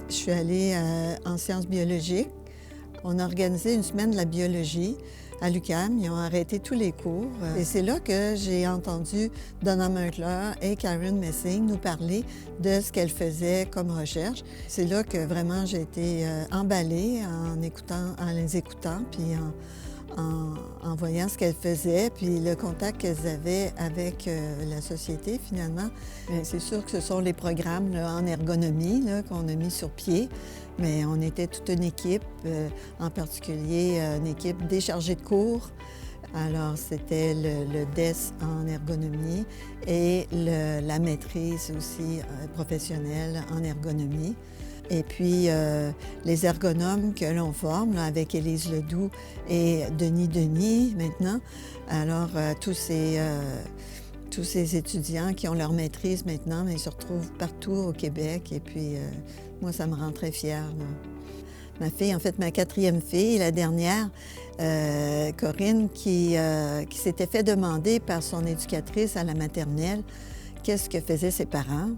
je suis allée en sciences biologiques. On a organisé une semaine de la biologie à l'UQAM. Ils ont arrêté tous les cours. Et c'est là que j'ai entendu Donna Merkler et Karen Messing nous parler de ce qu'elles faisaient comme recherche. C'est là que vraiment j'ai été emballée en les écoutant, puis en voyant ce qu'elles faisaient, puis le contact qu'elles avaient avec la société, finalement. C'est sûr que ce sont les programmes là, en ergonomie là, qu'on a mis sur pied, mais on était toute une équipe, en particulier une équipe des chargés de cours. Alors, c'était le DES en ergonomie et la maîtrise aussi professionnelle en ergonomie. Et puis, les ergonomes que l'on forme là, avec Élise Ledoux et Denis Denis maintenant. Alors, tous ces étudiants qui ont leur maîtrise maintenant, ils se retrouvent partout au Québec. Et puis, moi, ça me rend très fière. Là. Ma fille, en fait, ma quatrième fille, la dernière, Corinne, qui s'était fait demander par son éducatrice à la maternelle qu'est-ce que faisaient ses parents.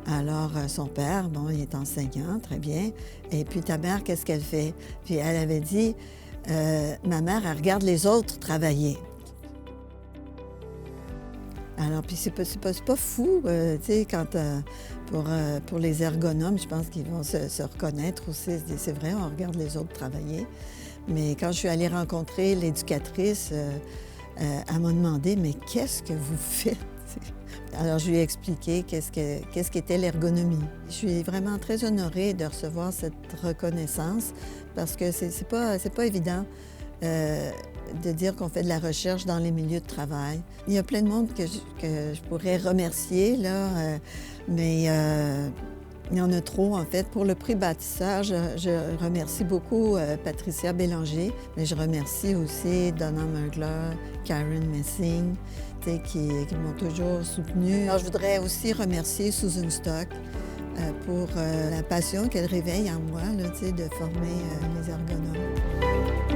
Alors, son père, bon, il est enseignant, très bien. Et puis, ta mère, qu'est-ce qu'elle fait? Puis, elle avait dit, ma mère, elle regarde les autres travailler. Alors, puis c'est pas fou, tu sais, quand pour les ergonomes, je pense qu'ils vont se reconnaître aussi. C'est vrai, on regarde les autres travailler. Mais quand je suis allée rencontrer l'éducatrice, elle m'a demandé, mais qu'est-ce que vous faites? Alors, je lui ai expliqué qu'est-ce qu'était l'ergonomie. Je suis vraiment très honorée de recevoir cette reconnaissance parce que c'est pas évident de dire qu'on fait de la recherche dans les milieux de travail. Il y a plein de monde que je pourrais remercier, là, mais il y en a trop, en fait. Pour le prix bâtisseur, je remercie beaucoup Patricia Bélanger, mais je remercie aussi Donna Merkler, Karen Messing, qui m'ont toujours soutenue. Alors, je voudrais aussi remercier Susan Stock pour la passion qu'elle réveille en moi là, de former les ergonomes.